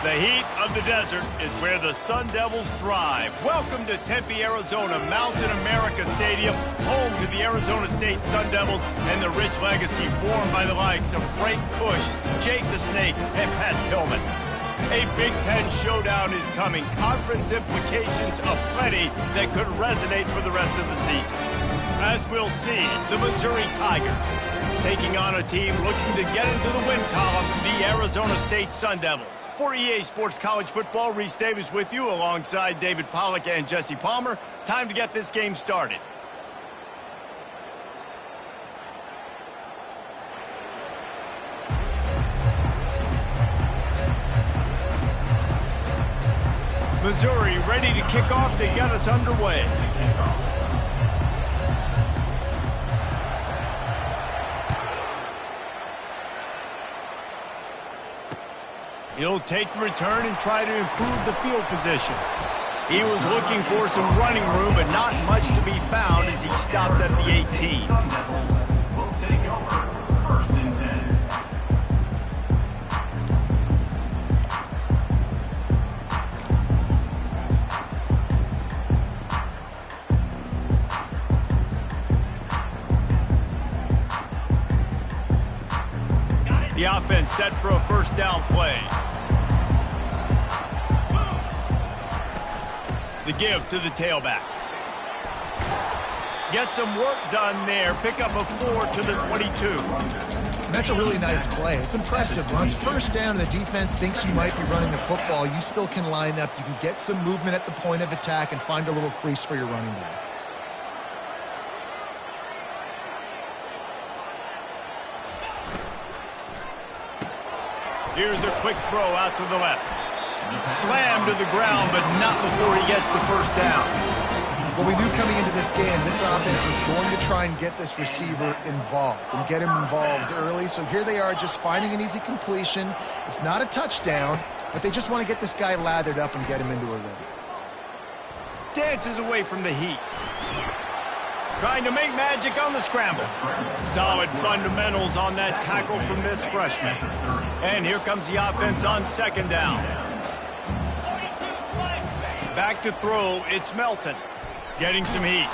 The heat of the desert is where the Sun Devils thrive. Welcome to Tempe, Arizona, Mountain America Stadium, home to the Arizona State Sun Devils and the rich legacy formed by the likes of Frank Kush, Jake the Snake, and Pat Tillman. A Big Ten showdown is coming. Conference implications aplenty that could resonate for the rest of the season. As we'll see, the Missouri Tigers taking on a team looking to get into the win column, the Arizona State Sun Devils. For EA Sports College Football, Reese Davis with you alongside David Pollack and Jesse Palmer. Time to get this game started. Missouri ready to kick off to get us underway. He'll take the return and try to improve the field position. He was looking for some running room, but not much to be found as he stopped at the 18. We'll take over 1st and 10. The offense set for a first down play. The give to the tailback. Get some work done there. Pick up a 4 to the 22. And that's a really nice play. It's impressive. Once first down and the defense thinks you might be running the football, you still can line up. You can get some movement at the point of attack and find a little crease for your running back. Here's a quick throw out to the left. Slammed to the ground, but not before he gets the first down. Well, we knew coming into this game, this offense was going to try and get this receiver involved and get him involved early. So here they are just finding an easy completion. It's not a touchdown, but they just want to get this guy lathered up and get him into a rhythm. Dances away from the heat. Trying to make magic on the scramble. Solid fundamentals on that tackle from this freshman. And here comes the offense on second down. Back to throw, it's Melton. Getting some heat.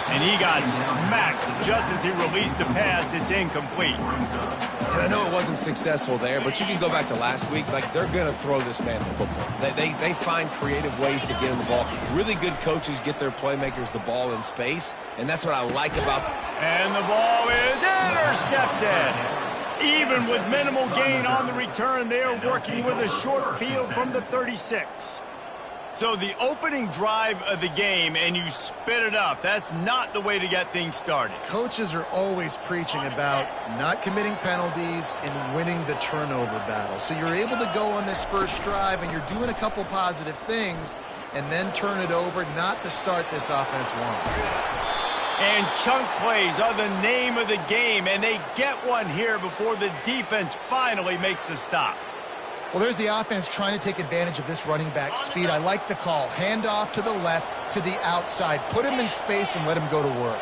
And he got smacked just as he released the pass. It's incomplete. And I know it wasn't successful there, but you can go back to last week. Like, they're going to throw this man the football. They find creative ways to get him the ball. Really good coaches get their playmakers the ball in space, and that's what I like about them. And the ball is intercepted. Even with minimal gain on the return, they are working with a short field from the 36. So the opening drive of the game, and you spit it up. That's not the way to get things started. Coaches are always preaching about not committing penalties and winning the turnover battle. So you're able to go on this first drive, and you're doing a couple positive things, and then turn it over, not the start this offense wants. And chunk plays are the name of the game, and they get one here before the defense finally makes a stop. Well, there's the offense trying to take advantage of this running back speed. I like the call. Hand off to the left, to the outside. Put him in space and let him go to work.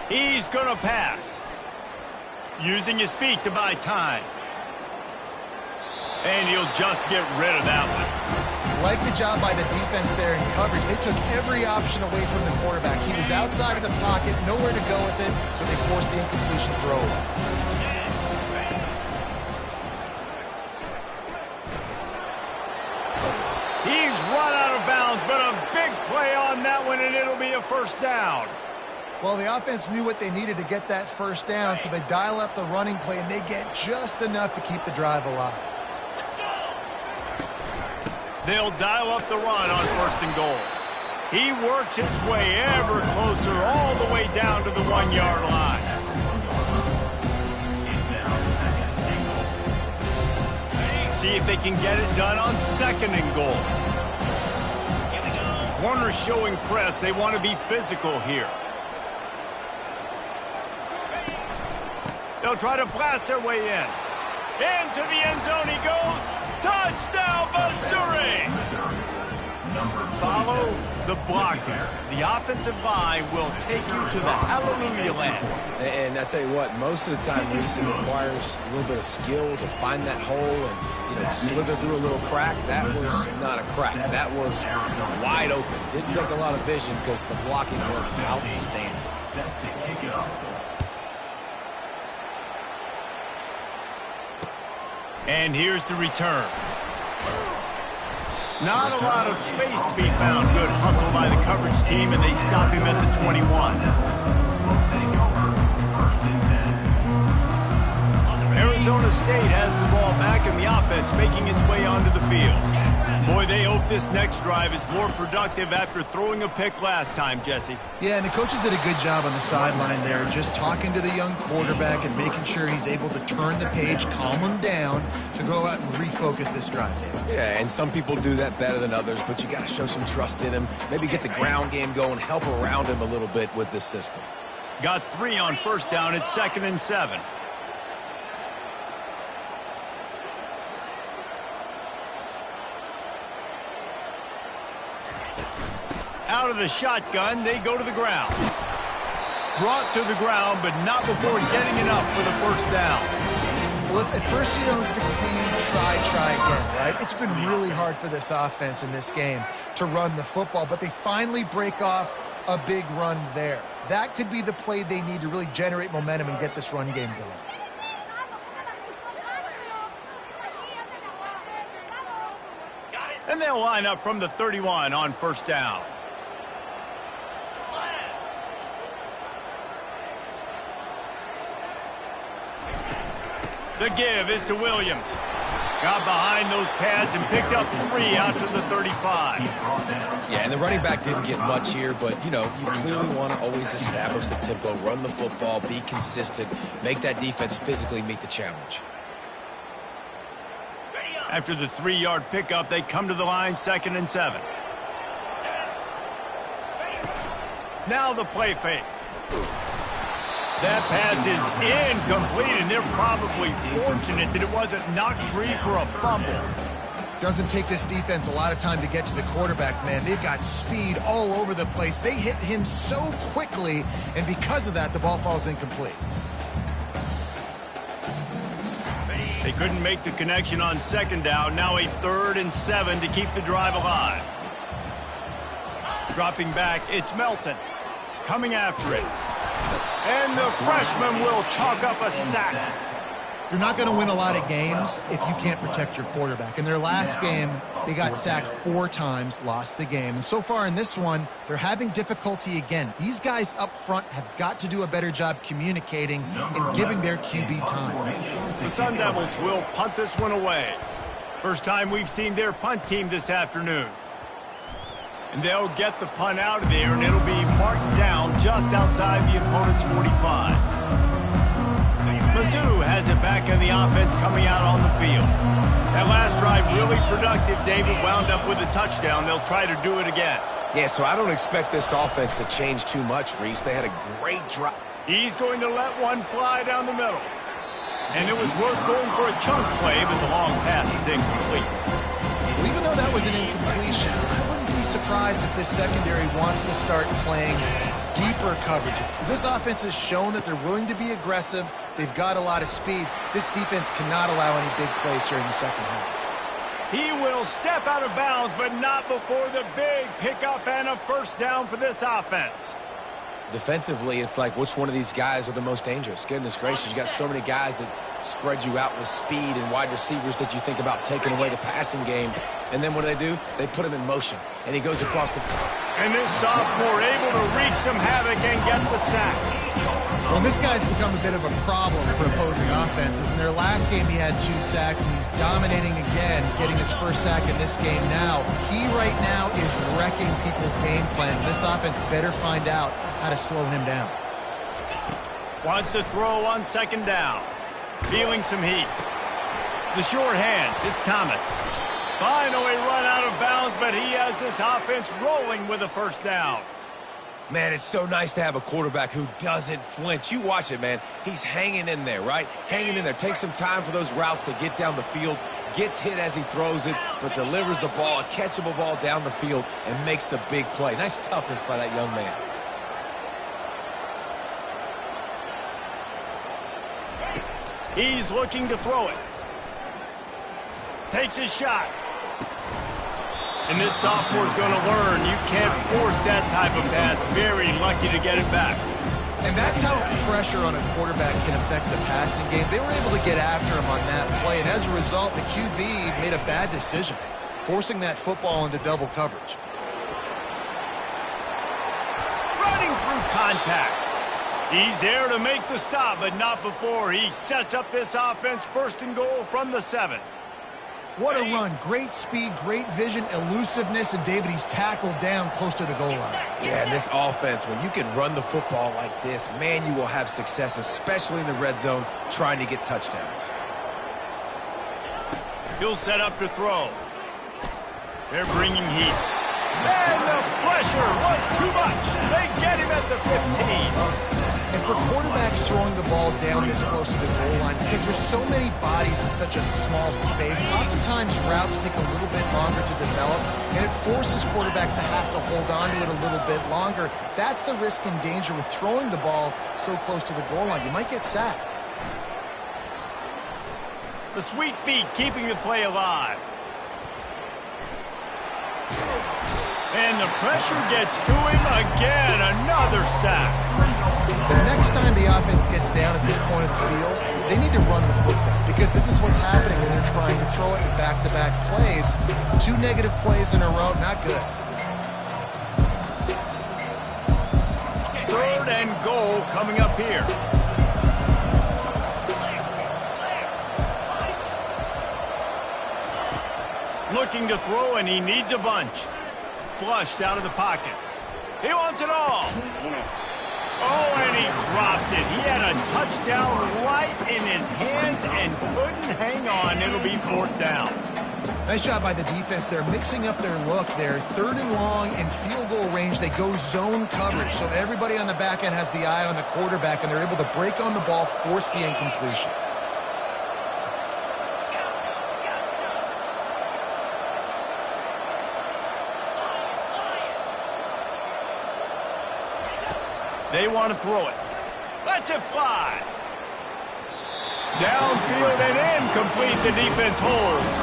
He's going to pass. Using his feet to buy time. And he'll just get rid of that one. Like the job by the defense there in coverage. They took every option away from the quarterback. He was outside of the pocket, nowhere to go with it, so they forced the incompletion throw. He's run out of bounds, but a big play on that one, and it'll be a first down. Well, the offense knew what they needed to get that first down, so they dial up the running play, and they get just enough to keep the drive alive. They'll dial up the run on 1st and goal. He works his way ever closer all the way down to the 1-yard line. See if they can get it done on 2nd and goal. Corners showing press. They want to be physical here. They'll try to blast their way in. Into the end zone he goes. Touchdown, Missouri! Follow the blocker. The offensive line will take you to the hallelujah land. And I tell you what, most of the time, Reese, it requires a little bit of skill to find that hole and, slither through a little crack. That was not a crack. That was wide open. Didn't take a lot of vision because the blocking was outstanding. Set to kick it off. And here's the return. Not a lot of space to be found. Good hustle by the coverage team, and they stop him at the 21. Will take over first and 10. Arizona State has the ball back in the offense, making its way onto the field. Boy, they hope this next drive is more productive after throwing a pick last time, Jesse. Yeah, and the coaches did a good job on the sideline there, just talking to the young quarterback and making sure he's able to turn the page, calm him down to go out and refocus this drive. Yeah, and some people do that better than others, but you got to show some trust in him. Maybe get the ground game going, help around him a little bit with this system. Got 3 on first down. It's 2nd and 7. Out of the shotgun, they go to the ground. Brought to the ground, but not before getting enough for the first down. Well, if at first you don't succeed, try again, right? It's been really hard for this offense in this game to run the football, but they finally break off a big run there. That could be the play they need to really generate momentum and get this run game going. And they'll line up from the 31 on first down. The give is to Williams. Got behind those pads and picked up 3 out to the 35. Yeah, and the running back didn't get much here, but, you clearly want to always establish the tempo, run the football, be consistent, make that defense physically meet the challenge. After the 3-yard pickup, they come to the line, 2nd and 7. Now the play fake. That pass is incomplete, and they're probably fortunate that it wasn't knocked free for a fumble. Doesn't take this defense a lot of time to get to the quarterback, man. They've got speed all over the place. They hit him so quickly, and because of that, the ball falls incomplete. They couldn't make the connection on 2nd down. Now a 3rd and 7 to keep the drive alive. Dropping back, it's Melton. Coming after it. And the freshman will chalk up a sack. You're not going to win a lot of games if you can't protect your quarterback. In their last game, they got sacked 4 times, lost the game. And so far in this one, they're having difficulty again. These guys up front have got to do a better job communicating and giving their QB time. The Sun Devils will punt this one away. First time we've seen their punt team this afternoon. And they'll get the punt out of there, and it'll be marked down just outside the opponent's 45. Mizzou has it back in the offense coming out on the field. That last drive really productive. David wound up with a touchdown. They'll try to do it again. Yeah, so I don't expect this offense to change too much, Reese. They had a great drive. He's going to let one fly down the middle. And it was worth going for a chunk play, but the long pass is incomplete. Well, even though that was an incompletion, I wouldn't be surprised if this secondary wants to start playing deeper coverages. Because this offense has shown that they're willing to be aggressive. They've got a lot of speed. This defense cannot allow any big plays here in the second half. He will step out of bounds, but not before the big pickup and a first down for this offense. Defensively, it's like which one of these guys are the most dangerous? Goodness gracious, you got so many guys that spread you out with speed and wide receivers that you think about taking away the passing game. And then what do? They put him in motion, and he goes across the... And this sophomore able to wreak some havoc and get the sack. Well, this guy's become a bit of a problem for opposing offenses. In their last game, he had 2 sacks, and he's dominating again, getting his first sack in this game now. He right now is wrecking people's game plans. This offense better find out how to slow him down. Wants to throw on 2nd down. Feeling some heat. The short hands, it's Thomas. Finally run out of bounds, but he has this offense rolling with a first down. Man, it's so nice to have a quarterback who doesn't flinch. You watch it, man. He's hanging in there, right? Hanging in there. Take some time for those routes to get down the field. gets hit as he throws it, but delivers the ball, a catchable ball down the field, and makes the big play. Nice toughness by that young man. He's looking to throw it. Takes his shot. And this sophomore's going to learn you can't force that type of pass. Very lucky to get it back. And that's how pressure on a quarterback can affect the passing game. They were able to get after him on that play, and as a result, the QB made a bad decision, forcing that football into double coverage. Running through contact. He's there to make the stop, but not before he sets up this offense. First and goal from the 7. What a run. Great speed, great vision, elusiveness, and David, he's tackled down close to the goal line. Yeah, and this offense, when you can run the football like this, man, you will have success, especially in the red zone, trying to get touchdowns. He'll set up to throw. They're bringing heat. And the pressure was too much. They get him at the 15. And for quarterbacks throwing the ball down this close to the goal line, because there's so many bodies in such a small space, oftentimes routes take a little bit longer to develop, and it forces quarterbacks to have to hold on to it a little bit longer. That's the risk and danger with throwing the ball so close to the goal line. You might get sacked. The sweet feet keeping the play alive. And the pressure gets to him again. Another sack. The next time the offense gets down at this point of the field, they need to run the football, because this is what's happening when they're trying to throw it in back-to-back plays. 2 negative plays in a row, not good. 3rd and goal coming up here. Looking to throw, and he needs a bunch. Flushed out of the pocket. He wants it all. Oh, and he dropped it. He had a touchdown right in his hands and couldn't hang on. It'll be 4th down. Nice job by the defense. They're mixing up their look. They're 3rd and long in field goal range. They go zone coverage, so everybody on the back end has the eye on the quarterback, and they're able to break on the ball, force the incompletion. They want to throw it. Let's it fly. Downfield and incomplete. The defense holds.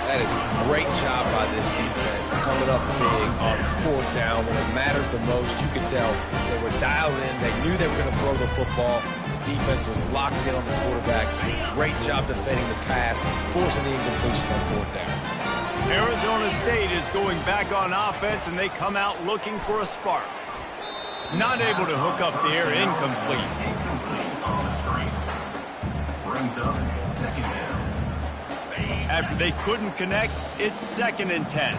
That is a great job by this defense, coming up big on 4th down when it matters the most. You could tell they were dialed in. They knew they were going to throw the football. The defense was locked in on the quarterback. Great job defending the pass, forcing the incompletion on 4th down. Arizona State is going back on offense, and they come out looking for a spark. Not able to hook up there, incomplete. On the screen. Brings up 2nd down. After they couldn't connect, it's 2nd and 10.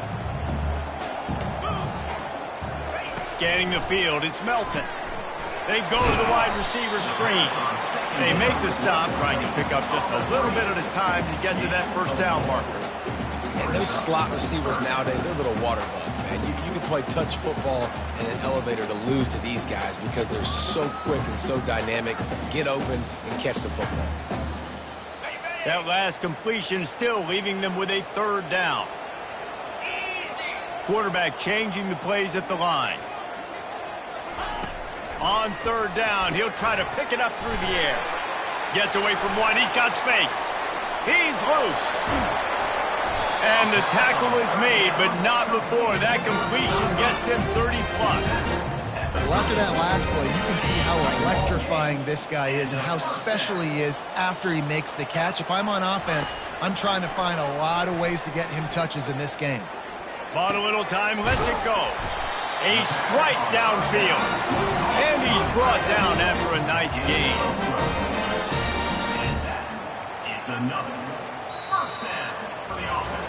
Scanning the field, it's Melton. They go to the wide receiver screen. They make the stop, trying to pick up just a little bit at a time to get to that 1st down marker. And those slot receivers nowadays, they're little water bugs, man. You can play touch football in an elevator to lose to these guys because they're so quick and so dynamic. Get open and catch the football. That last completion still leaving them with a 3rd down. Quarterback changing the plays at the line. On 3rd down, he'll try to pick it up through the air. Gets away from one. He's got space. He's loose. And the tackle is made, but not before that completion gets them 30-plus. Well, after that last play, you can see how electrifying this guy is and how special he is after he makes the catch. If I'm on offense, I'm trying to find a lot of ways to get him touches in this game. Bought a little time, lets it go. A strike downfield. And he's brought down after a nice gain. And that is another 1st down for the offense.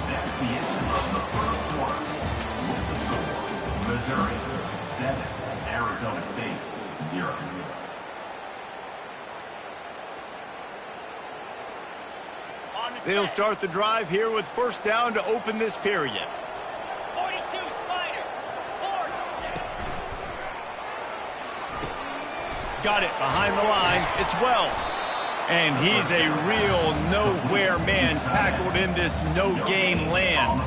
That's the end of the 1st quarter. Missouri 7, Arizona State 0. They'll start the drive here with 1st down to open this period. 42, Spider. 4. Got it behind the line. It's Wells. And he's a real nowhere man tackled in this no-game land.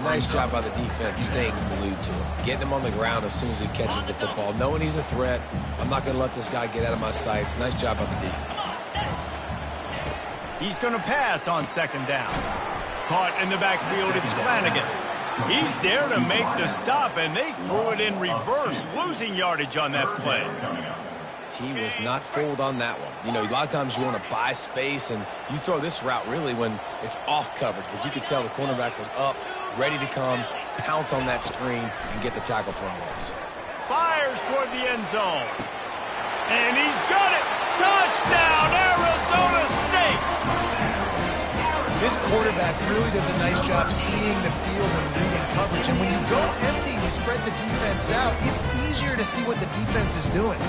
Nice job by the defense staying glued to him. Getting him on the ground as soon as he catches the football. Knowing he's a threat. I'm not going to let this guy get out of my sights. Nice job by the defense. He's going to pass on second down. Caught in the backfield, it's Flanagan. He's there to make the stop, and they threw it in reverse, losing yardage on that play. He was not fooled on that one. You know, a lot of times you want to buy space, and you throw this route really when it's off coverage. But you could tell the cornerback was up, ready to come, pounce on that screen, and get the tackle for a loss. Fires toward the end zone. And he's got it! Touchdown, Arizona State! This quarterback really does a nice job seeing the field and reading coverage. And when you go empty and you spread the defense out, it's easier to see what the defense is doing.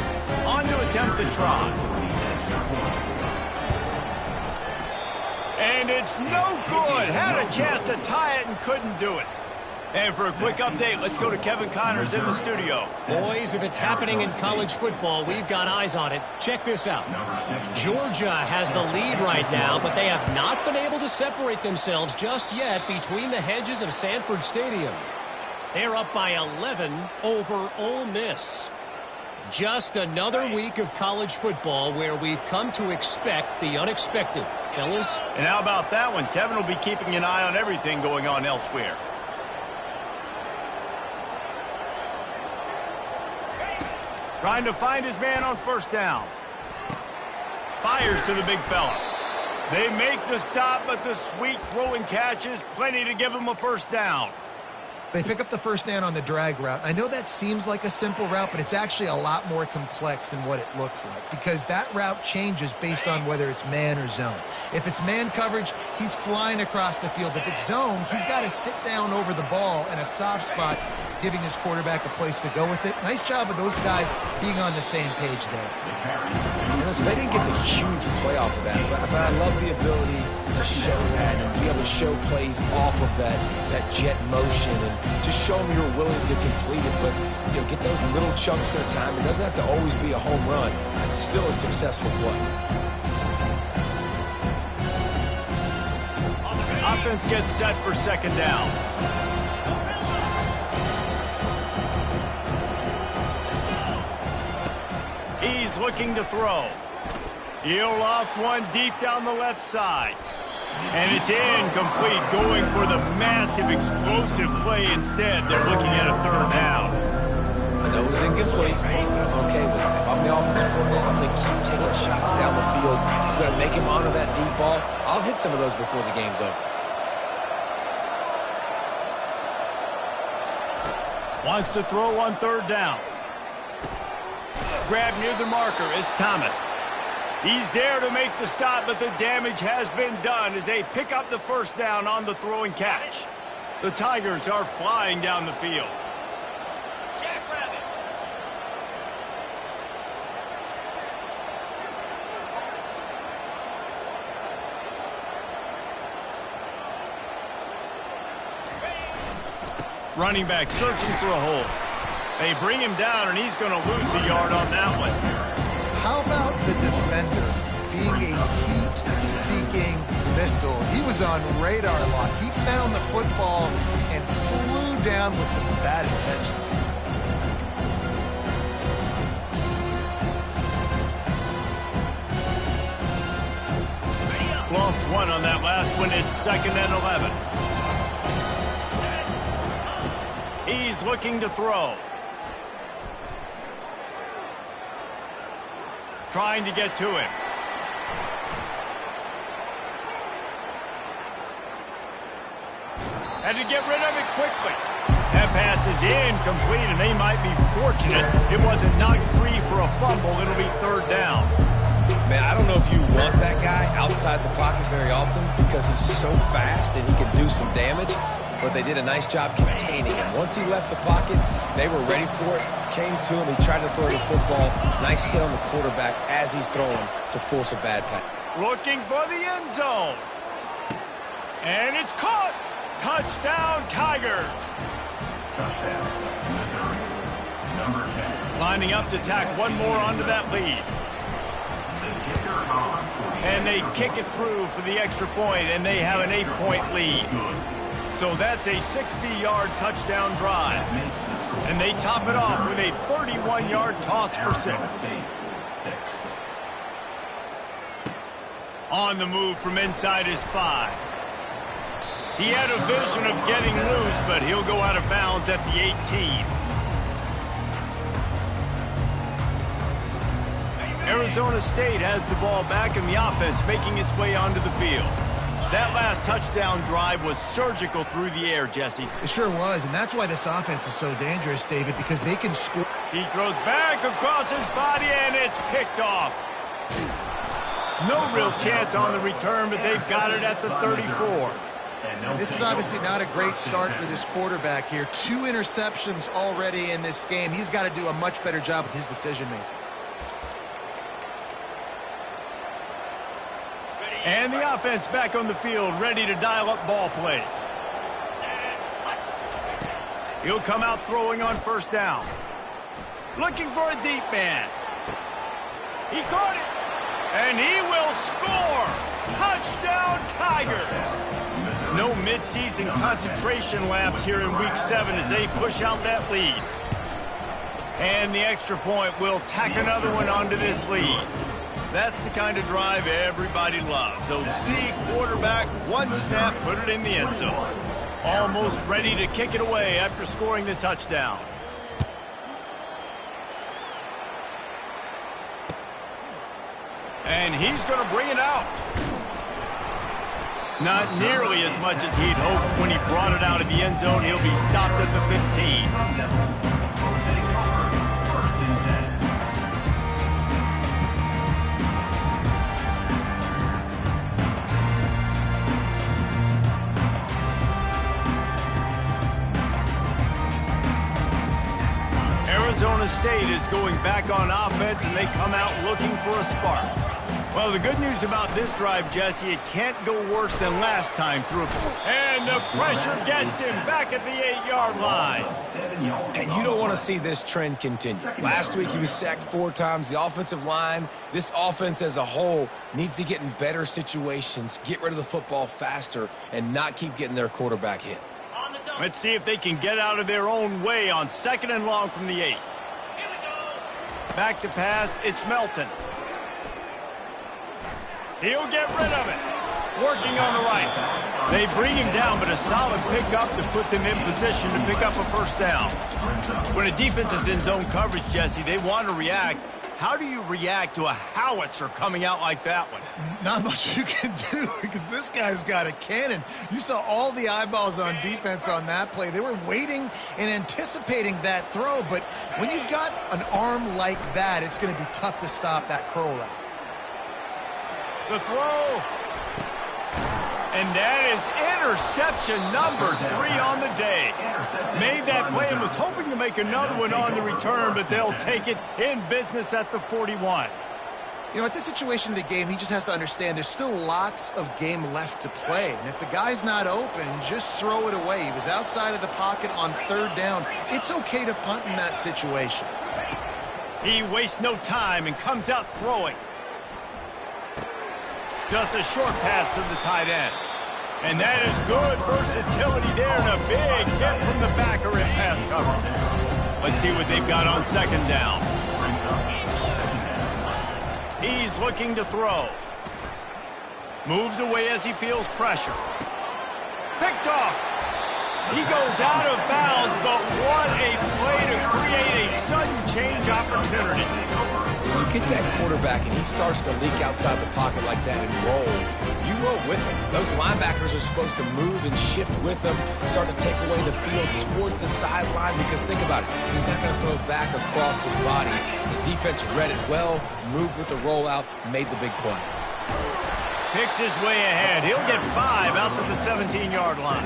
On to attempt the try. And it's no good. Had a chance to tie it and couldn't do it. And for a quick update, let's go to Kevin Connors in the studio. Boys, if it's happening in college football, we've got eyes on it. Check this out. Georgia has the lead right now, but they have not been able to separate themselves just yet between the hedges of Sanford Stadium. They're up by 11 over Ole Miss. Just another week of college football where we've come to expect the unexpected. Fellas? And how about that one? Kevin will be keeping an eye on everything going on elsewhere. Trying to find his man on first down. Fires to the big fella. They make the stop, but the sweet throwing catch is plenty to give him a first down. They pick up the first down on the drag route. I know that seems like a simple route, but it's actually a lot more complex than what it looks like because that route changes based on whether it's man or zone. If it's man coverage, he's flying across the field. If it's zone, he's got to sit down over the ball in a soft spot, giving his quarterback a place to go with it. Nice job of those guys being on the same page there. And listen, they didn't get the huge play off of that, but I love the ability to show that and be able to show plays off of that jet motion and just show them you're willing to complete it, but you know, get those little chunks at a time. It doesn't have to always be a home run. It's still a successful play. Offense gets set for second down. He's looking to throw. He'll loft one deep down the left side. And it's incomplete, going for the massive explosive play instead. They're looking at a third down. I know it was incomplete, but I'm okay with it. If I'm the offensive coordinator, I'm going to keep taking shots down the field. I'm going to make him honor that deep ball. I'll hit some of those before the game's over. Wants to throw on third down. Grab near the marker. It's Thomas. He's there to make the stop, but the damage has been done as they pick up the first down on the throwing catch. The Tigers are flying down the field. Jackrabbit. Running back searching for a hole. They bring him down, and he's going to lose a yard on that one. How about the defender being a heat-seeking missile? He was on radar lock. He found the football and flew down with some bad intentions. Lost one on that last one. It's 2nd and 11. He's looking to throw. Trying to get to him. Had to get rid of it quickly. That pass is incomplete, and they might be fortunate it wasn't knocked free for a fumble. It'll be third down. Man, I don't know if you want that guy outside the pocket very often because he's so fast and he can do some damage, but they did a nice job containing him. Once he left the pocket, they were ready for it, came to him, he tried to throw the football. Nice hit on the quarterback as he's throwing to force a bad pass. Looking for the end zone. And it's caught. Touchdown, Tigers. Touchdown, Missouri. Number 10. Lining up to tack one more onto that lead. The kicker And they kick it through for the extra point, and they have an 8-point lead. So that's a 60-yard touchdown drive. And they top it off with a 31-yard toss for 6. On the move from inside his 5. He had a vision of getting loose, but he'll go out of bounds at the 18. Arizona State has the ball back in the offense, making its way onto the field. That last touchdown drive was surgical through the air, Jesse. It sure was, and that's why this offense is so dangerous, David, because they can score. He throws back across his body, and it's picked off. No real chance on the return, but they've got it at the 34. This is obviously not a great start for this quarterback here. 2 interceptions already in this game. He's got to do a much better job with his decision-making. And the offense back on the field, ready to dial up ball plays. He'll come out throwing on first down. Looking for a deep man. He caught it. And he will score! Touchdown, Tigers! No midseason concentration laps here in Week 7 as they push out that lead. And the extra point will tack another one onto this lead. That's the kind of drive everybody loves. OC, quarterback, one snap, put it in the end zone. Almost ready to kick it away after scoring the touchdown. And he's going to bring it out. Not nearly as much as he'd hoped when he brought it out of the end zone. He'll be stopped at the 15. Arizona State is going back on offense, and they come out looking for a spark. Well, the good news about this drive, Jesse, it can't go worse than last time through a... And the pressure gets him back at the 8-yard line. And you don't want to see this trend continue. Last week he was sacked 4 times. The offensive line, this offense as a whole, needs to get in better situations, get rid of the football faster, and not keep getting their quarterback hit. Let's see if they can get out of their own way on 2nd and long from the 8. Back to pass, it's Melton. He'll get rid of it. Working on the right. They bring him down, but a solid pickup to put them in position to pick up a first down. When a defense is in zone coverage, Jesse, they want to react. How do you react to a howitzer coming out like that one? Not much you can do because this guy's got a cannon. You saw all the eyeballs on defense on that play. They were waiting and anticipating that throw, but when you've got an arm like that, it's going to be tough to stop that curl route. The throw. And that is interception number 3 on the day. Made that play and was hoping to make another one on the return, but they'll take it in business at the 41. You know, at this situation of the game, he just has to understand there's still lots of game left to play. And if the guy's not open, just throw it away. He was outside of the pocket on 3rd down. It's okay to punt in that situation. He wastes no time and comes out throwing. Just a short pass to the tight end. And that is good versatility there and a big hit from the backer in pass coverage. Let's see what they've got on 2nd down. He's looking to throw. Moves away as he feels pressure. Picked off. He goes out of bounds, but what a play to create a sudden change opportunity. When you get that quarterback and he starts to leak outside the pocket like that and roll, you roll with him. Those linebackers are supposed to move and shift with him, start to take away the field towards the sideline, because think about it, he's not going to throw it back across his body. The defense read it well, moved with the rollout, made the big play. Picks his way ahead. He'll get 5 out to the 17-yard line.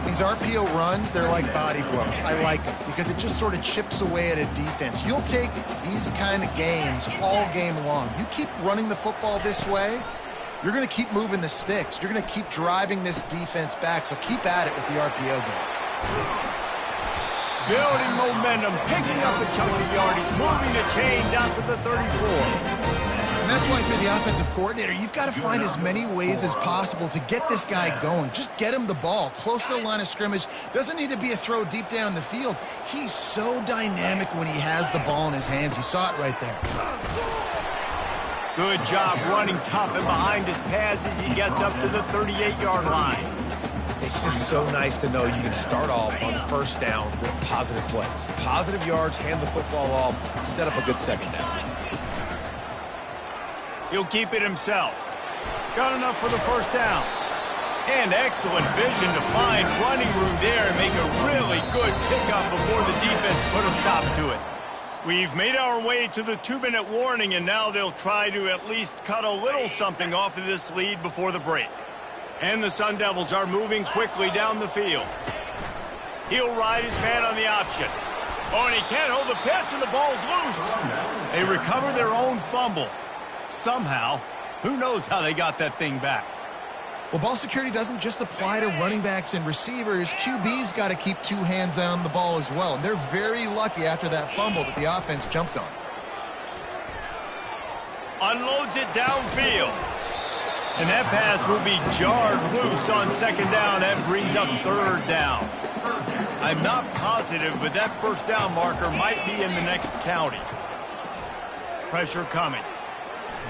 These RPO runs, they're like body blows. I like them because it just sort of chips away at a defense. You'll take these kind of games all game long. You keep running the football this way, you're going to keep moving the sticks. You're going to keep driving this defense back, so keep at it with the RPO game. Building momentum, picking up a chunk of yardage, moving the chains out to the 34. And that's why for the offensive coordinator, you've got to find as many ways as possible to get this guy going. Just get him the ball close to the line of scrimmage. Doesn't need to be a throw deep down the field. He's so dynamic when he has the ball in his hands. You saw it right there. Good job running tough and behind his pads as he gets up to the 38-yard line. It's just so nice to know you can start off on first down with positive plays. Positive yards, hand the football off, set up a good second down. He'll keep it himself. Got enough for the first down. And excellent vision to find running room there and make a really good pickup before the defense put a stop to it. We've made our way to the 2-minute warning, and now they'll try to at least cut a little something off of this lead before the break. And the Sun Devils are moving quickly down the field. He'll ride his man on the option. Oh, and he can't hold the pitch, and the ball's loose. They recover their own fumble. Somehow, who knows how they got that thing back. Well, ball security doesn't just apply to running backs and receivers. QB's got to keep two hands on the ball as well. And they're very lucky after that fumble that the offense jumped on. Unloads it downfield. And that pass will be jarred loose on second down. That brings up third down. I'm not positive, but that first down marker might be in the next county. Pressure coming.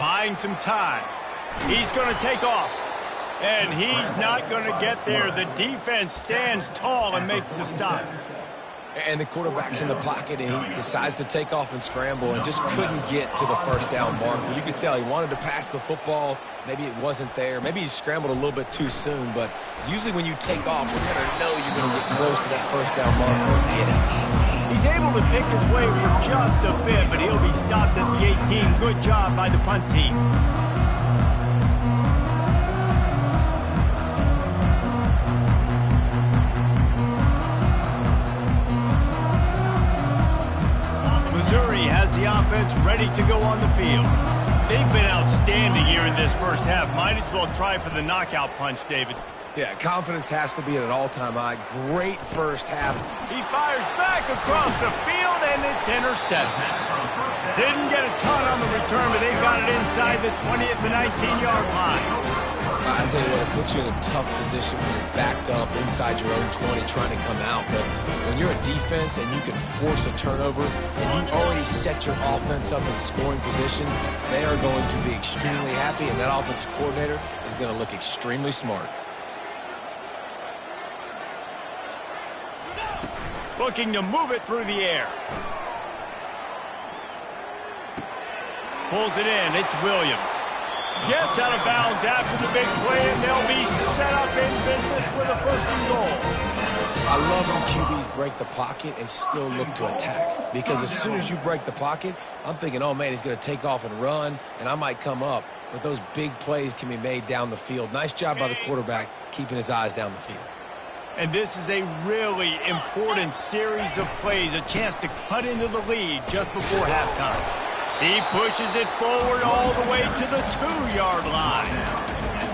Buying some time. He's going to take off. And he's not going to get there. The defense stands tall and makes the stop. And the quarterback's in the pocket, and he decides to take off and scramble and just couldn't get to the first down marker. You could tell he wanted to pass the football. Maybe it wasn't there. Maybe he scrambled a little bit too soon. But usually when you take off, you're going to know you're going to get close to that first down marker and get it. He's able to pick his way for just a bit, but he'll be stopped at the 18. Good job by the punt team. Missouri has the offense ready to go on the field. They've been outstanding here in this first half. Might as well try for the knockout punch, David. Yeah, confidence has to be at an all-time high. Great first half. He fires back across the field, and it's intercepted. Didn't get a ton on the return, but they've got it inside the 20 at the 19-yard line. I tell you what, it puts you in a tough position when you're backed up inside your own 20 trying to come out. But when you're a defense and you can force a turnover and you've already set your offense up in scoring position, they are going to be extremely happy, and that offensive coordinator is going to look extremely smart. Looking to move it through the air. Pulls it in. It's Williams. Gets out of bounds after the big play, and they'll be set up in business with a first and goal. I love when QBs break the pocket and still look to attack. Because as soon as you break the pocket, I'm thinking, oh, man, he's going to take off and run, and I might come up. But those big plays can be made down the field. Nice job by the quarterback keeping his eyes down the field. And this is a really important series of plays, a chance to cut into the lead just before halftime. He pushes it forward all the way to the 2-yard line.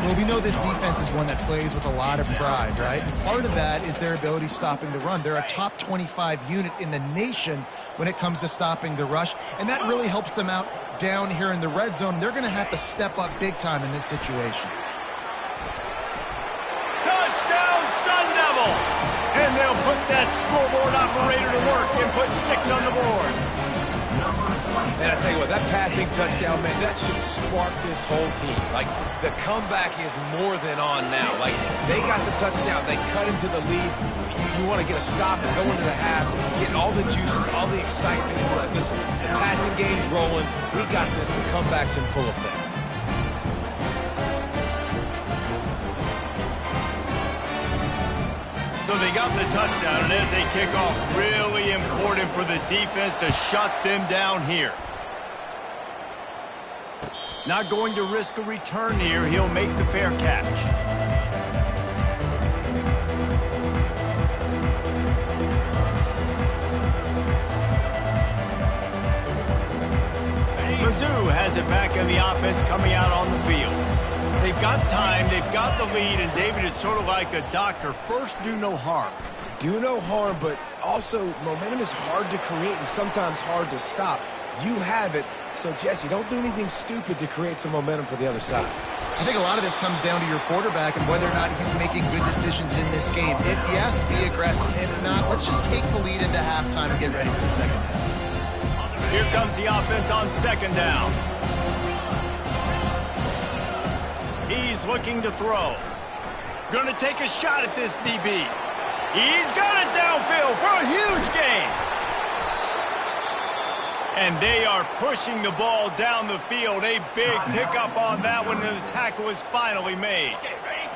Well, we know this defense is one that plays with a lot of pride, right? And part of that is their ability stopping the run. They're a top 25 unit in the nation when it comes to stopping the rush, and that really helps them out down here in the red zone. They're going to have to step up big time in this situation. Touchdown, Sun Devils! And they'll put that scoreboard operator to work and put 6 on the board. Man, I tell you what, that passing touchdown, man, that should spark this whole team. Like, the comeback is more than on now. Like, they got the touchdown. They cut into the lead. You want to get a stop and go into the half, get all the juices, all the excitement. And like, listen, the passing game's rolling. We got this. The comeback's in full effect. So they got the touchdown, and as they kick off, really important for the defense to shut them down here. Not going to risk a return here. He'll make the fair catch. Mizzou has it back in the offense coming out on the field. They've got time, they've got the lead, and David, it's sort of like a doctor. First, do no harm. Do no harm, but also momentum is hard to create and sometimes hard to stop. You have it. So, Jesse, don't do anything stupid to create some momentum for the other side. I think a lot of this comes down to your quarterback and whether or not he's making good decisions in this game. If yes, be aggressive. If not, let's just take the lead into halftime and get ready for the second half. Here comes the offense on second down. He's looking to throw. Gonna take a shot at this DB. He's got it downfield for a huge gain. And they are pushing the ball down the field. A big pickup on that one, and the tackle is finally made.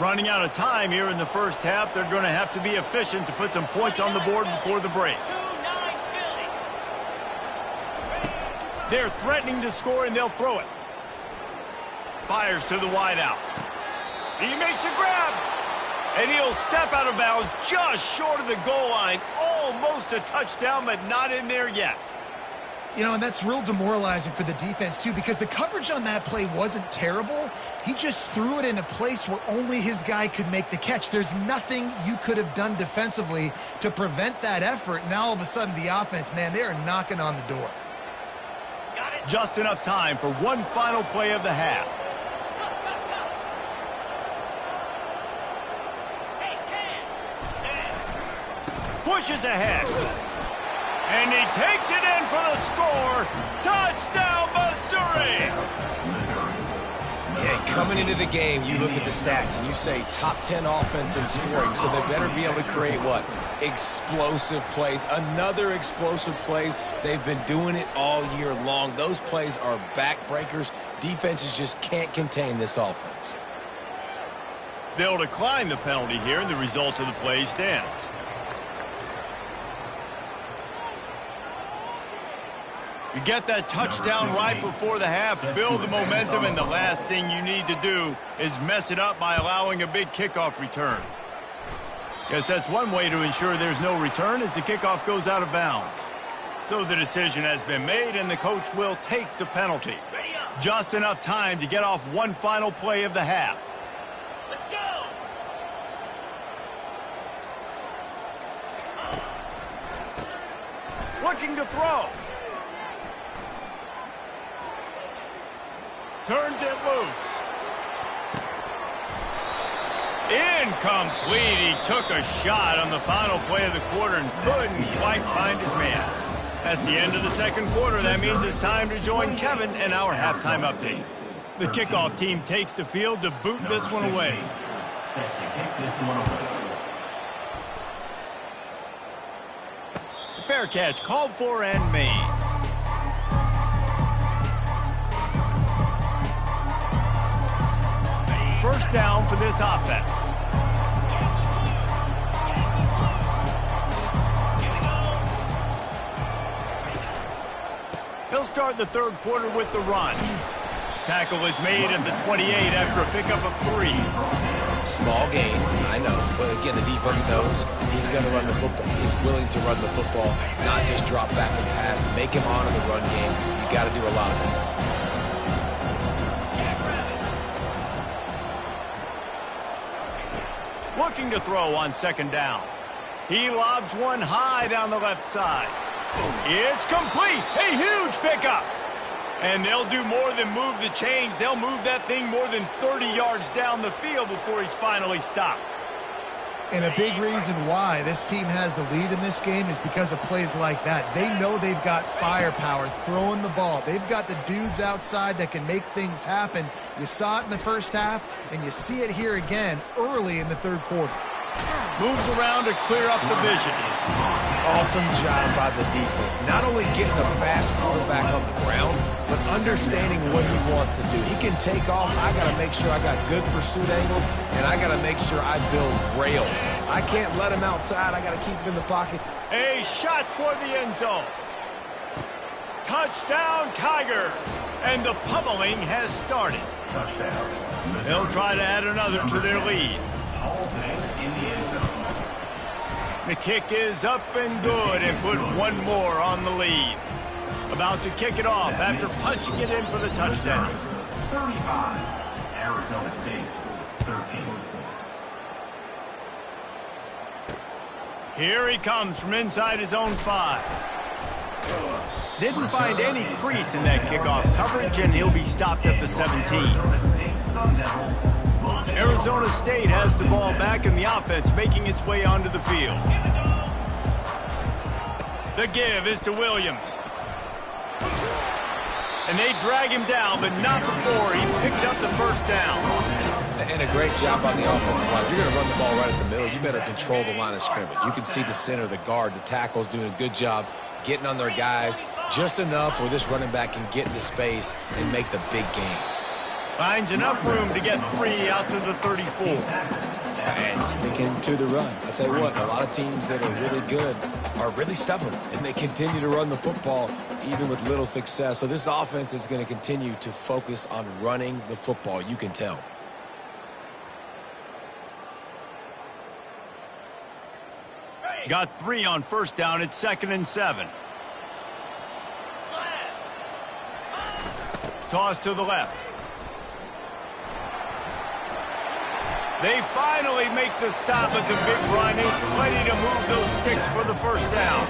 Running out of time here in the first half. They're going to have to be efficient to put some points on the board before the break. They're threatening to score, and they'll throw it. Fires to the wideout. He makes a grab. And he'll step out of bounds just short of the goal line. Almost a touchdown, but not in there yet. You know, and that's real demoralizing for the defense, too, because the coverage on that play wasn't terrible. He just threw it in a place where only his guy could make the catch. There's nothing you could have done defensively to prevent that effort. Now, all of a sudden, the offense, man, they are knocking on the door. Just enough time for one final play of the half. Pushes ahead. And he takes it in for the score. Touchdown, Missouri! Yeah, coming into the game, you look at the stats and you say top 10 offense in scoring, so they better be able to create what? Explosive plays. Another explosive plays. They've been doing it all year long. Those plays are backbreakers. Defenses just can't contain this offense. They'll decline the penalty here, and the result of the play stands. You get that touchdown right before the half, build the momentum, and the last thing you need to do is mess it up by allowing a big kickoff return. Guess that's one way to ensure there's no return as the kickoff goes out of bounds. So the decision has been made, and the coach will take the penalty. Just enough time to get off one final play of the half. Let's go! Looking to throw. Turns it loose. Incomplete. He took a shot on the final play of the quarter and couldn't quite find his man. That's the end of the second quarter. That means it's time to join Kevin and our halftime update. The kickoff team takes the field to boot this one away. Set to kick this one away. Fair catch called for and made. First down for this offense. He'll start the third quarter with the run. Tackle is made at the 28 after a pickup of 3. Small gain, I know. But again, the defense knows he's going to run the football. He's willing to run the football, not just drop back and pass. Make him honor the run game. You got to do a lot of this. Looking to throw on second down. He lobs one high down the left side. It's complete. A huge pickup. And they'll do more than move the chains. They'll move that thing more than 30 yards down the field before he's finally stopped. And a big reason why this team has the lead in this game is because of plays like that. They know they've got firepower throwing the ball. They've got the dudes outside that can make things happen. You saw it in the first half, and you see it here again early in the third quarter. Moves around to clear up the vision. Awesome job by the defense. Not only getting the fast quarterback on the ground, but understanding what he wants to do. He can take off. I got to make sure I got good pursuit angles, and I got to make sure I build rails. I can't let him outside. I got to keep him in the pocket. A shot toward the end zone. Touchdown, Tiger. And the pummeling has started. Touchdown. They'll try to add another to their lead. Hall Bank in the end zone. The kick is up and good and put one more on the lead. About to kick it off after punching it in for the touchdown. 35. Arizona State, 13. Here he comes from inside his own 5. Didn't find any crease in that kickoff coverage, and he'll be stopped at the 17. Arizona State has the ball back in the offense, making its way onto the field. The give is to Williams. And they drag him down, but not before he picks up the first down. And a great job on the offensive line. If you're going to run the ball right at the middle, you better control the line of scrimmage. You can see the center, the guard, the tackles doing a good job getting on their guys just enough where this running back can get into space and make the big game. Finds enough room to get 3 out to the 34. And sticking to the run. I tell you what, a lot of teams that are really good are really stubborn, and they continue to run the football even with little success. So this offense is going to continue to focus on running the football. You can tell. Got 3 on first down. It's 2nd and 7. Toss to the left. They finally make the stop, but the big run is plenty to move those sticks for the first down.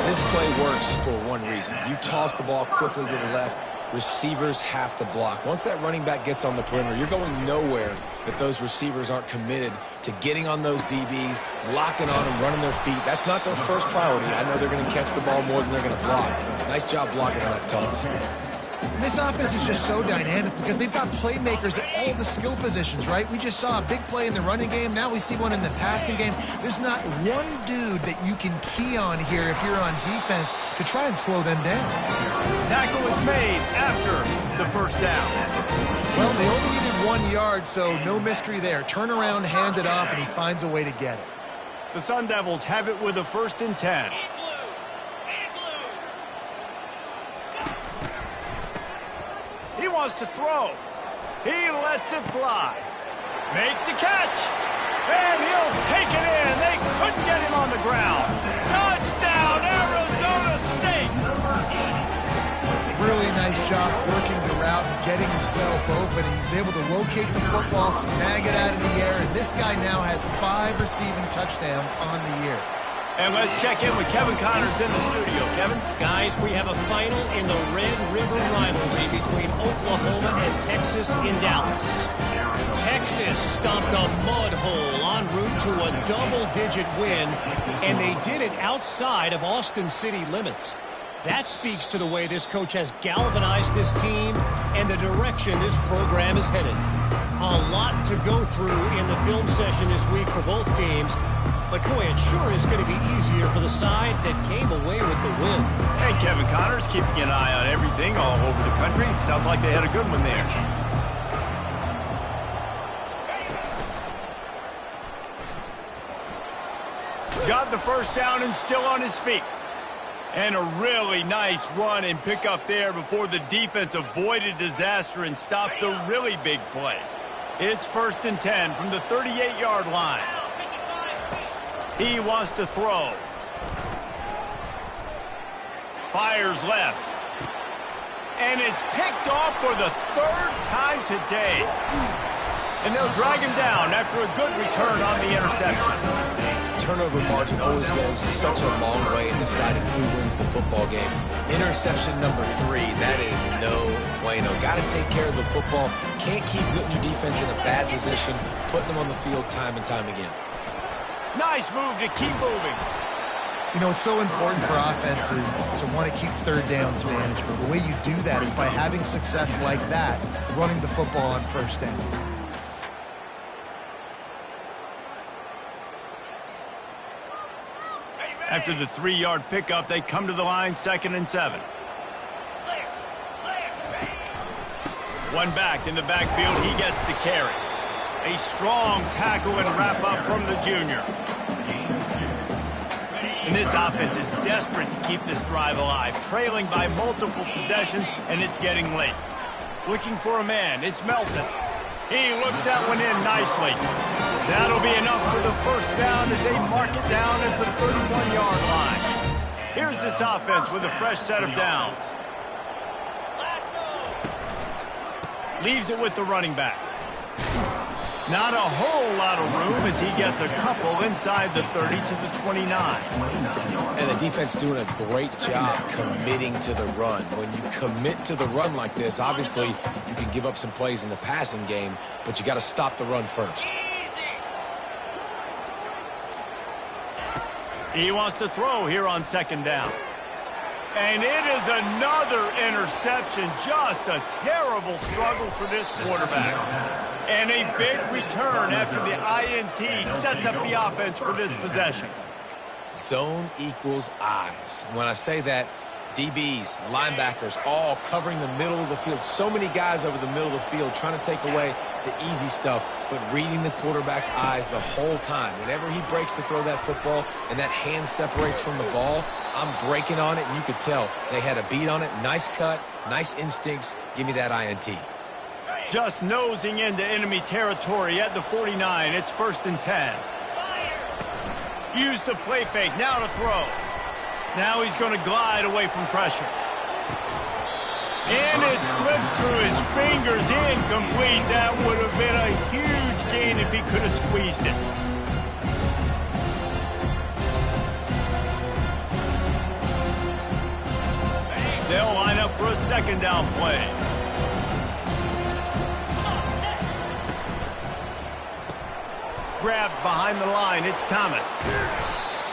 This play works for one reason. You toss the ball quickly to the left. Receivers have to block. Once that running back gets on the perimeter, you're going nowhere if those receivers aren't committed to getting on those DBs, locking on them, running their feet. That's not their first priority. I know they're going to catch the ball more than they're going to block. Nice job blocking on that toss. And this offense is just so dynamic because they've got playmakers at all the skill positions, right? We just saw a big play in the running game. Now we see one in the passing game. There's not one dude that you can key on here if you're on defense to try and slow them down. Tackle was made after the first down. Well, they only needed 1 yard, so no mystery there. Turn around, hand it off, and he finds a way to get it. The Sun Devils have it with a 1st and 10. He wants to throw. He lets it fly. Makes the catch. And he'll take it in. They couldn't get him on the ground. Touchdown, Arizona State. Really nice job working the route and getting himself open. He was able to locate the football, snag it out of the air, and this guy now has 5 receiving touchdowns on the year. And let's check in with Kevin Connors in the studio. Kevin? Guys, we have a final in the Red River rivalry between Oklahoma and Texas in Dallas. Texas stomped a mud hole en route to a double-digit win, and they did it outside of Austin city limits. That speaks to the way this coach has galvanized this team and the direction this program is headed. A lot to go through in the film session this week for both teams. But, boy, it sure is going to be easier for the side that came away with the win. And Kevin Connors keeping an eye on everything all over the country. Sounds like they had a good one there. Got the first down and still on his feet. And a really nice run and pick up there before the defense avoided disaster and stopped the really big play. It's 1st and 10 from the 38-yard line. He wants to throw. Fires left. And it's picked off for the 3rd time today. And they'll drag him down after a good return on the interception. Turnover margin always goes such a long way in deciding who wins the football game. Interception number 3, that is no bueno. Got to take care of the football. Can't keep putting your defense in a bad position, putting them on the field time and time again. Nice move to keep moving. You know, it's so important for offenses to want to keep 3rd downs management. The way you do that is by having success like that, running the football on 1st down. After the 3-yard pickup, they come to the line, 2nd and 7. One back in the backfield, he gets the carry. A strong tackle and wrap up from the junior. And this offense is desperate to keep this drive alive, trailing by multiple possessions, and it's getting late. Looking for a man, it's Melton. He looks that one in nicely. That'll be enough for the first down as they mark it down at the 31-yard line. Here's this offense with a fresh set of downs. Leaves it with the running back. Not a whole lot of room as he gets a couple inside the 30 to the 29. And the defense doing a great job committing to the run. When you commit to the run like this, obviously you can give up some plays in the passing game, but you got to stop the run first. He wants to throw here on second down. And it is another interception. Just a terrible struggle for this quarterback. And a big return after the INT sets up the offense for this possession. Zone equals eyes. When I say that, DBs, linebackers, all covering the middle of the field. So many guys over the middle of the field trying to take away the easy stuff, but reading the quarterback's eyes the whole time. Whenever he breaks to throw that football and that hand separates from the ball, I'm breaking on it, and you could tell they had a beat on it. Nice cut, nice instincts. Give me that INT. Just nosing into enemy territory at the 49. It's 1st and 10. Use the play fake. Now to throw. Now he's going to glide away from pressure. And it slips through his fingers. Incomplete. That would have been a huge gain if he could have squeezed it. They'll line up for a second down play. Grabbed behind the line. It's Thomas.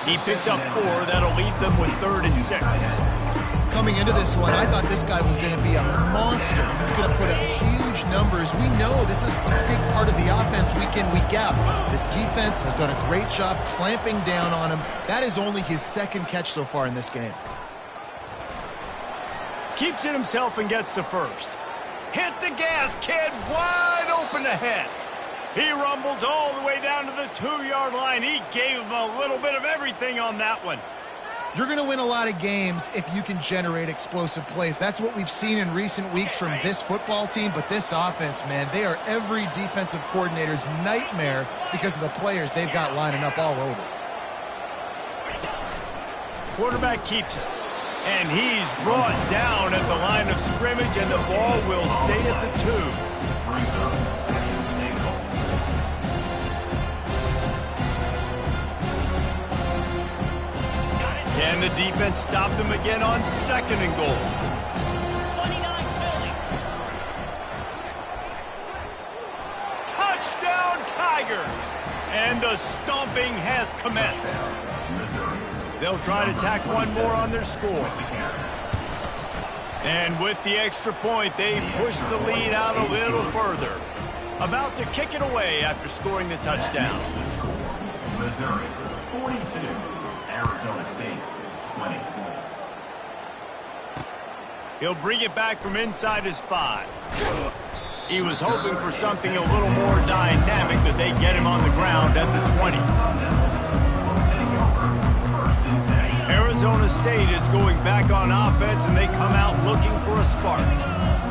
He picks up 4. That'll leave them with 3rd and 6. Coming into this one, I thought this guy was going to be a monster. He's going to put up huge numbers. We know this is a big part of the offense week in, week out. The defense has done a great job clamping down on him. That is only his 2nd catch so far in this game. Keeps it himself and gets to 1st. Hit the gas, kid. Wide open ahead. He rumbles all the way down to the 2-yard line. He gave him a little bit of everything on that one. You're going to win a lot of games if you can generate explosive plays. That's what we've seen in recent weeks from this football team. But this offense, man, they are every defensive coordinator's nightmare because of the players they've got lining up all over. Quarterback keeps it. And he's brought down at the line of scrimmage, and the ball will stay at the 2. Can the defense stop them again on 2nd and goal? 29 Philly. Touchdown Tigers! And the stomping has commenced. They'll try to tack one more on their score. And with the extra point, they push the lead out a little further. About to kick it away after scoring the touchdown. Missouri, 42. Arizona State, 20. He'll bring it back from inside his 5. He was hoping for something a little more dynamic, that they get him on the ground at the 20. Arizona State is going back on offense, and they come out looking for a spark.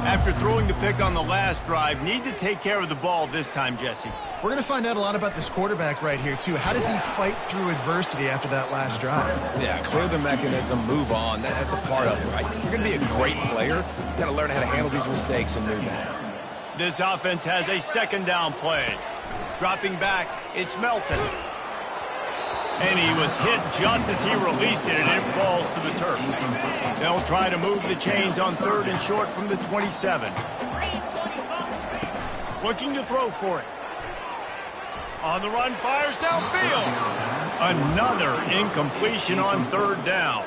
After throwing the pick on the last drive, need to take care of the ball this time, Jesse. We're going to find out a lot about this quarterback right here, too. How does he fight through adversity after that last drive? Yeah, clear the mechanism, move on. That's a part of it, right? You're going to be a great player. You've got to learn how to handle these mistakes and move on. This offense has a 2nd down play. Dropping back, it's Melton. And he was hit just as he released it, and it falls to the turf. They'll try to move the chains on 3rd and short from the 27. Looking to throw for it. On the run, fires downfield. Another incompletion on 3rd down.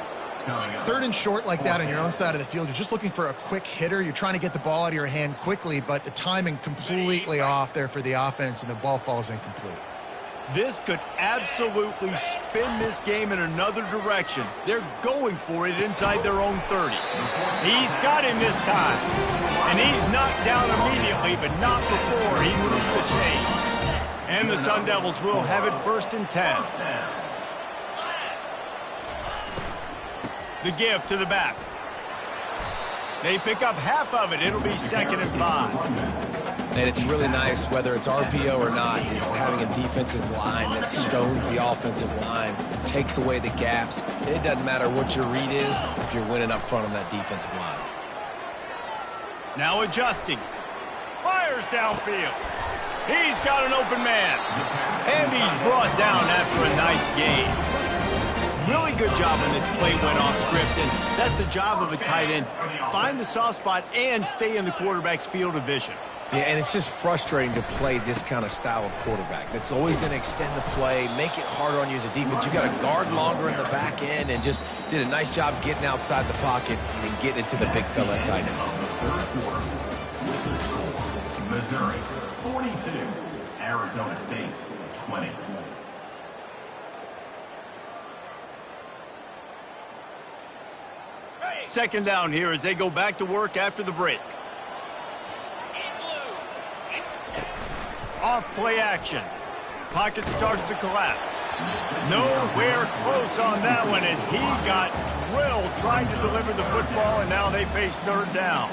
3rd and short like that on your own side of the field, you're just looking for a quick hitter. You're trying to get the ball out of your hand quickly, but the timing completely off there for the offense, and the ball falls incomplete. This could absolutely spin this game in another direction. They're going for it inside their own 30. He's got him this time. And he's knocked down immediately, but not before he moves the chains. And the Sun Devils will have it 1st and 10. The give to the back. They pick up half of it. It'll be 2nd and 5. And it's really nice, whether it's RPO or not, is having a defensive line that stones the offensive line, takes away the gaps. It doesn't matter what your read is if you're winning up front on that defensive line. Now adjusting. Fires downfield. He's got an open man. And he's brought down after a nice gain. Really good job when this play went off script, and that's the job of a tight end. Find the soft spot and stay in the quarterback's field of vision. Yeah, and it's just frustrating to play this kind of style of quarterback. That's always going to extend the play, make it harder on you as a defense. You got to guard longer in the back end, and just did a nice job getting outside the pocket and getting it to the big fella at tight end. Missouri 42, Arizona State 20. Second down here as they go back to work after the break. Off play action. Pocket starts to collapse. Nowhere close on that one as he got drilled trying to deliver the football, and now they face third down.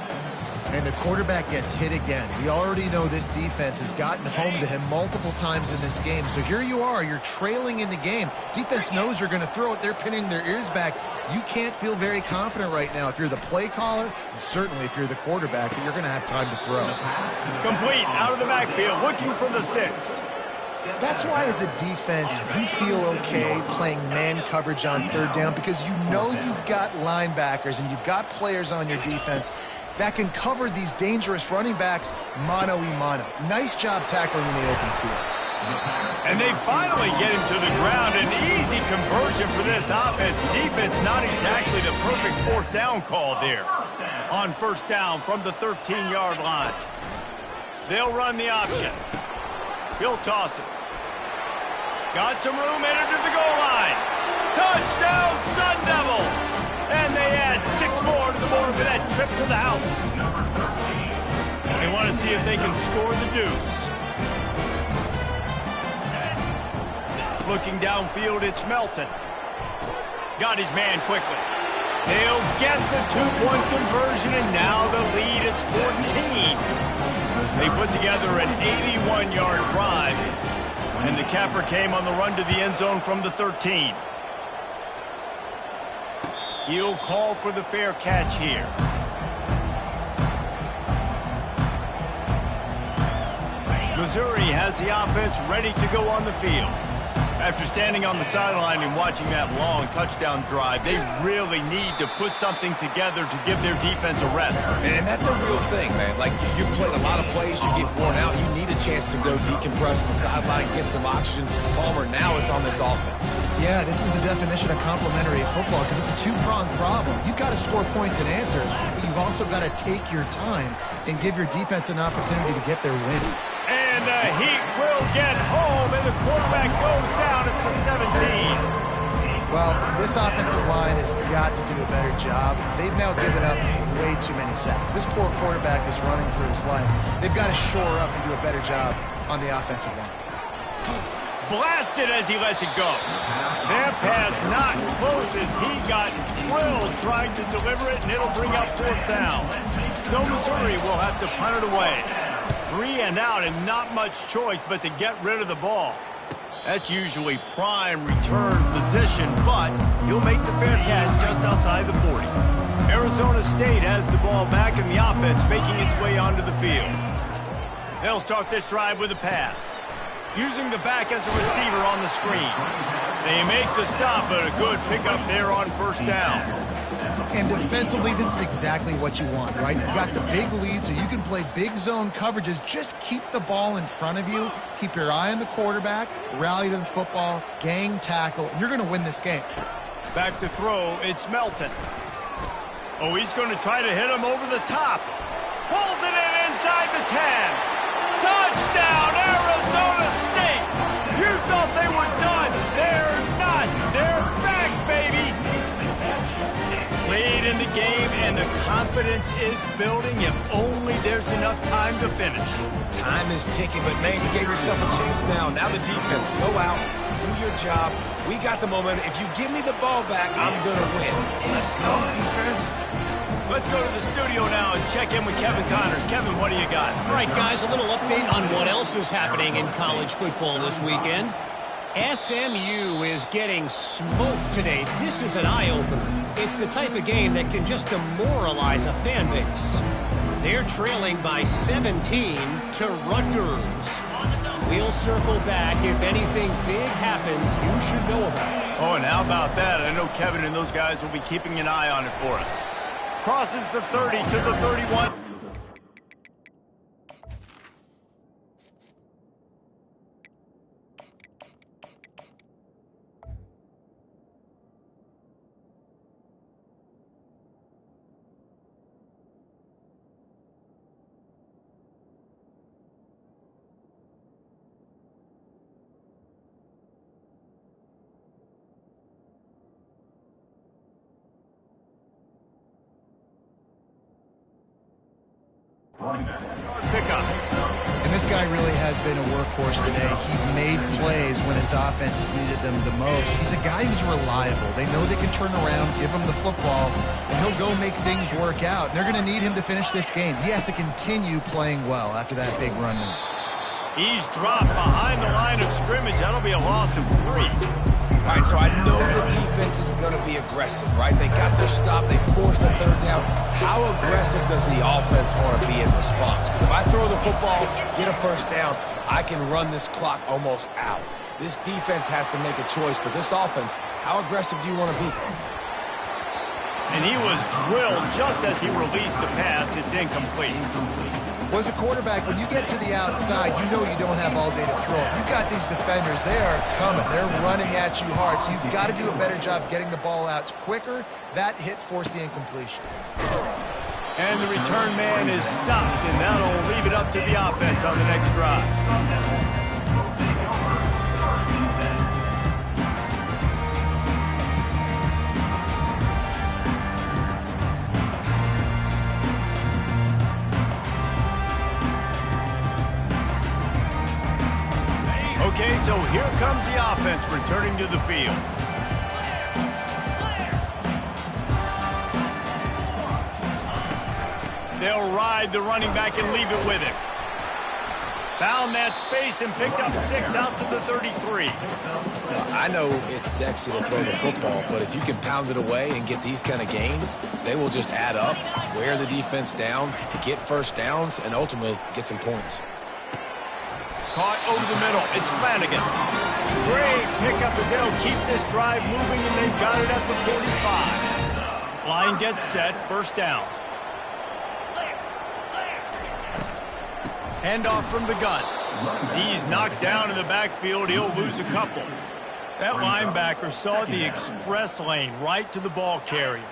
And the quarterback gets hit again. We already know this defense has gotten home to him multiple times in this game. So here you are, you're trailing in the game. Defense knows you're going to throw it. They're pinning their ears back. You can't feel very confident right now if you're the play caller, and certainly if you're the quarterback, that you're going to have time to throw. Complete out of the backfield, looking for the sticks. That's why as a defense, you feel okay playing man coverage on third down, because you know you've got linebackers and you've got players on your defense that can cover these dangerous running backs mano-a-mano. Nice job tackling in the open field. And they finally get him to the ground. An easy conversion for this offense. Defense not exactly the perfect fourth down call there. On first down from the 13-yard line. They'll run the option. He'll toss it. Got some room, entered to the goal line. Touchdown, Sun Devils! And they add 6 more to the board for that trip to the house. They want to see if they can score the deuce. Looking downfield, it's Melton. Got his man quickly. They'll get the 2-point conversion, and now the lead is 14. They put together an 81-yard drive, and the capper came on the run to the end zone from the 13. He'll call for the fair catch here. Missouri has the offense ready to go on the field. After standing on the sideline and watching that long touchdown drive, they really need to put something together to give their defense a rest. And that's a real thing, man. Like, you played a lot of plays, you get worn out, you need a chance to go decompress the sideline, get some oxygen. Palmer, now it's on this offense. Yeah, this is the definition of complementary football, because it's a two-pronged problem. You've got to score points and answer, but you've also got to take your time and give your defense an opportunity to get their win. And the Heat will get home, and the quarterback goes down at the 17. Well, this offensive line has got to do a better job. They've now given up way too many sacks. This poor quarterback is running for his life. They've got to shore up and do a better job on the offensive line. Blasted as he lets it go. That pass not close as he got drilled trying to deliver it, and it'll bring up fourth down. So Missouri will have to punt it away. 3 and out, and not much choice but to get rid of the ball. That's usually prime return position, but he'll make the fair catch just outside the 40. Arizona State has the ball back, and the offense making its way onto the field. They'll start this drive with a pass, using the back as a receiver on the screen. They make the stop, but a good pickup there on first down. And defensively, this is exactly what you want, right? You've got the big lead, so you can play big zone coverages. Just keep the ball in front of you. Keep your eye on the quarterback, rally to the football, gang tackle, and you're going to win this game. Back to throw, it's Melton. Oh, he's going to try to hit him over the top. Pulls it in inside the 10. Touchdown, Arizona State! You thought they were done. They're not. They're back, baby! Late in the game, and the confidence is building if only there's enough time to finish. Time is ticking, but man, you gave yourself a chance now. Now the defense, go out, do your job. We got the momentum. If you give me the ball back, I'm going to win. Let's go, defense. Let's go to the studio now and check in with Kevin Connors. Kevin, what do you got? All right, guys, a little update on what else is happening in college football this weekend. SMU is getting smoked today. This is an eye-opener. It's the type of game that can just demoralize a fan base. They're trailing by 17 to Rutgers. We'll circle back if anything big happens you should know about. Oh, and how about that? I know Kevin and those guys will be keeping an eye on it for us. Crosses the 30 to the 31. Pickup. And this guy really has been a workhorse today. He's made plays when his offense has needed them the most. He's a guy who's reliable. They know they can turn around, give him the football, and he'll go make things work out. And they're going to need him to finish this game. He has to continue playing well after that big run. He's dropped behind the line of scrimmage. That'll be a loss of 3. All right, so I know the defense is going to be aggressive, right? They got their stop. They forced a third down. How aggressive does the offense want to be in response? Because if I throw the football, get a first down, I can run this clock almost out. This defense has to make a choice, but this offense, how aggressive do you want to be? And he was drilled just as he released the pass. It's incomplete. Well, as a quarterback, when you get to the outside, you know you don't have all day to throw it. You got these defenders. They are coming. They're running at you hard. So you've got to do a better job getting the ball out quicker. That hit forced the incompletion. And the return man is stopped, and that'll leave it up to the offense on the next drive. Okay, so here comes the offense returning to the field. They'll ride the running back and leave it with him. Found that space and picked up 6 out to the 33. I know it's sexy to throw the football, but if you can pound it away and get these kind of gains, they will just add up, wear the defense down, get first downs, and ultimately get some points. Caught over the middle. It's Flanagan. Great pickup as they'll keep this drive moving, and they've got it at the 45. Line gets set. First down. Handoff from the gun. He's knocked down in the backfield. He'll lose a couple. That linebacker saw the express lane right to the ball carrier.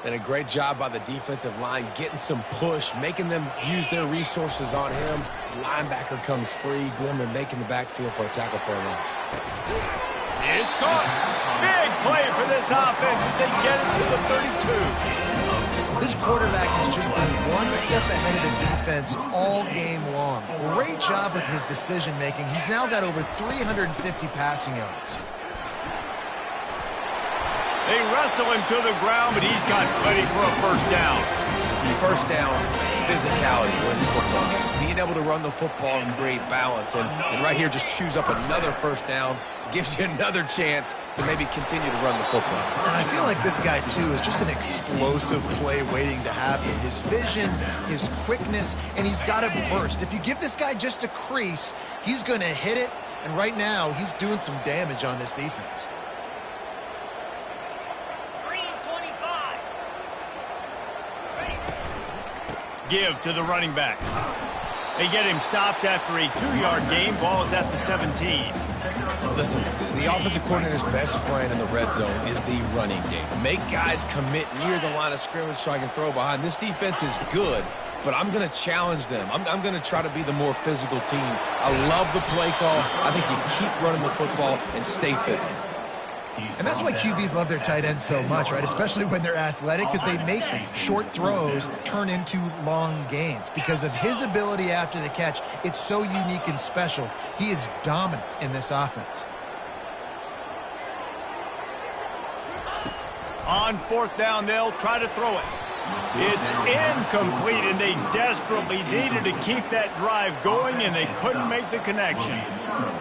And a great job by the defensive line getting some push, making them use their resources on him. The linebacker comes free, Grimmer making the backfield for a tackle for a loss. It's caught. Big play for this offense as they get it to the 32. This quarterback has just been one step ahead of the defense all game long. Great job with his decision-making. He's now got over 350 passing yards. They wrestle him to the ground, but he's got plenty for a first down. First down, physicality wins football games. Being able to run the football and create balance. And right here, just choose up another first down, gives you another chance to maybe continue to run the football. And I feel like this guy, too, is just an explosive play waiting to happen. His vision, his quickness, and he's got a burst. If you give this guy just a crease, he's going to hit it. And right now, he's doing some damage on this defense. Give to the running back. They get him stopped after a 2-yard gain. Ball is at the 17. Listen, the offensive coordinator's best friend in the red zone is the running game. Make guys commit near the line of scrimmage so I can throw behind. This defense is good, but I'm going to challenge them. I'm going to try to be the more physical team. I love the play call. I think you keep running the football and stay physical. And that's why QBs love their tight ends so much, right? Especially when they're athletic, because they make short throws turn into long gains. Because of his ability after the catch, it's so unique and special. He is dominant in this offense. On fourth down, they'll try to throw it. It's incomplete, and they desperately needed to keep that drive going, and they couldn't make the connection.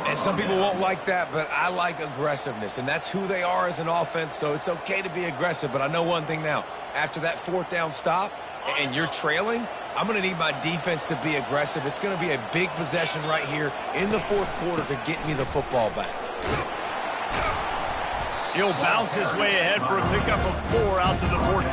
And some people won't like that, but I like aggressiveness, and that's who they are as an offense, so it's okay to be aggressive. But I know one thing now. After that fourth down stop and you're trailing, I'm going to need my defense to be aggressive. It's going to be a big possession right here in the fourth quarter to get me the football back. He'll bounce his way ahead for a pickup of 4 out to the 14.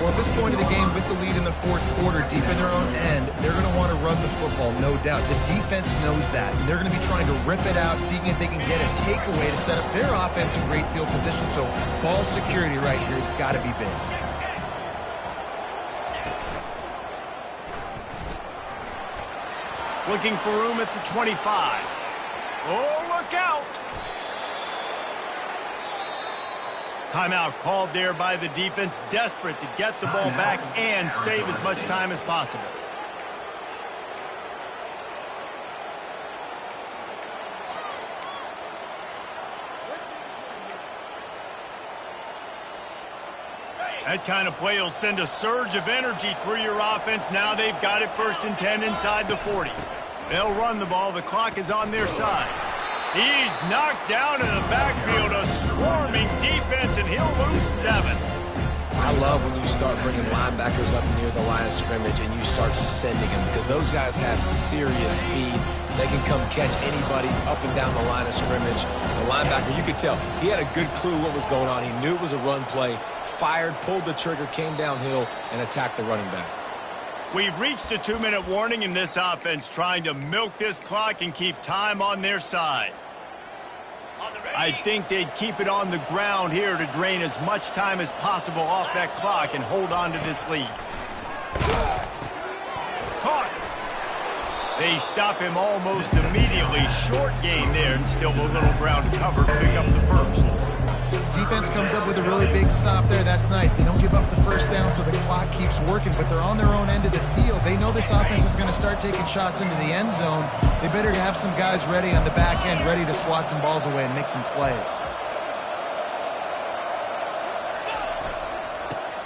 Well, at this point of the game, with the lead in the fourth quarter, deep in their own end, they're going to want to run the football, no doubt. The defense knows that, and they're going to be trying to rip it out, seeing if they can get a takeaway to set up their offense in great field position. So ball security right here has got to be big. Looking for room at the 25. Oh, look out! Timeout called there by the defense, desperate to get the ball back and save as much time as possible. That kind of play will send a surge of energy through your offense. Now they've got it 1st and 10 inside the 40. They'll run the ball. The clock is on their side. He's knocked down in the backfield, a swarming defense, and he'll lose 7. I love when you start bringing linebackers up near the line of scrimmage and you start sending them, because those guys have serious speed. They can come catch anybody up and down the line of scrimmage. The linebacker, you could tell, he had a good clue what was going on. He knew it was a run play, fired, pulled the trigger, came downhill, and attacked the running back. We've reached a 2-minute warning in this offense, trying to milk this clock and keep time on their side. I think they'd keep it on the ground here to drain as much time as possible off that clock and hold on to this lead. Caught. They stop him almost immediately. Short gain there, and still a little ground to cover to pick up the first. Defense comes up with a really big stop there. That's nice. They don't give up the first down, so the clock keeps working, but they're on their own end of the field. They know this offense is going to start taking shots into the end zone. They better have some guys ready on the back end, ready to swat some balls away and make some plays.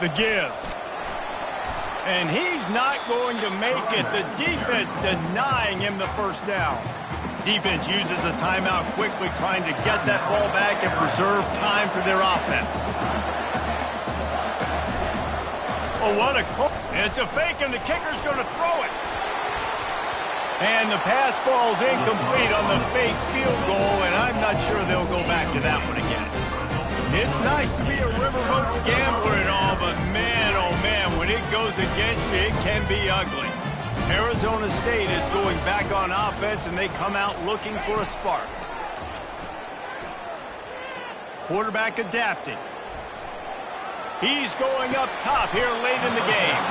The give. And he's not going to make it. The defense denying him the first down. Defense uses a timeout quickly, trying to get that ball back and preserve time for their offense. Oh, what a call. It's a fake, and the kicker's going to throw it. And the pass falls incomplete on the fake field goal, and I'm not sure they'll go back to that one again. It's nice to be a riverboat gambler and all, but man, oh man, when it goes against you, it can be ugly. Arizona State is going back on offense, and they come out looking for a spark. Quarterback adapting. He's going up top here late in the game.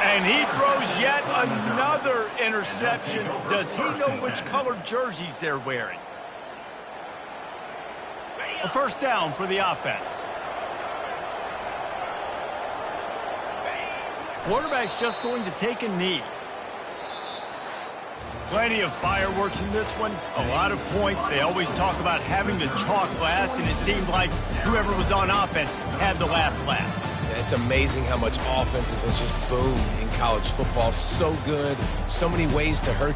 And he throws yet another interception. Does he know which colored jerseys they're wearing? A first down for the offense. Quarterback's just going to take a knee. Plenty of fireworks in this one, a lot of points. They always talk about having the chalk last, and it seemed like whoever was on offense had the last laugh. It's amazing how much offense has been just boom in college football. So good, so many ways to hurt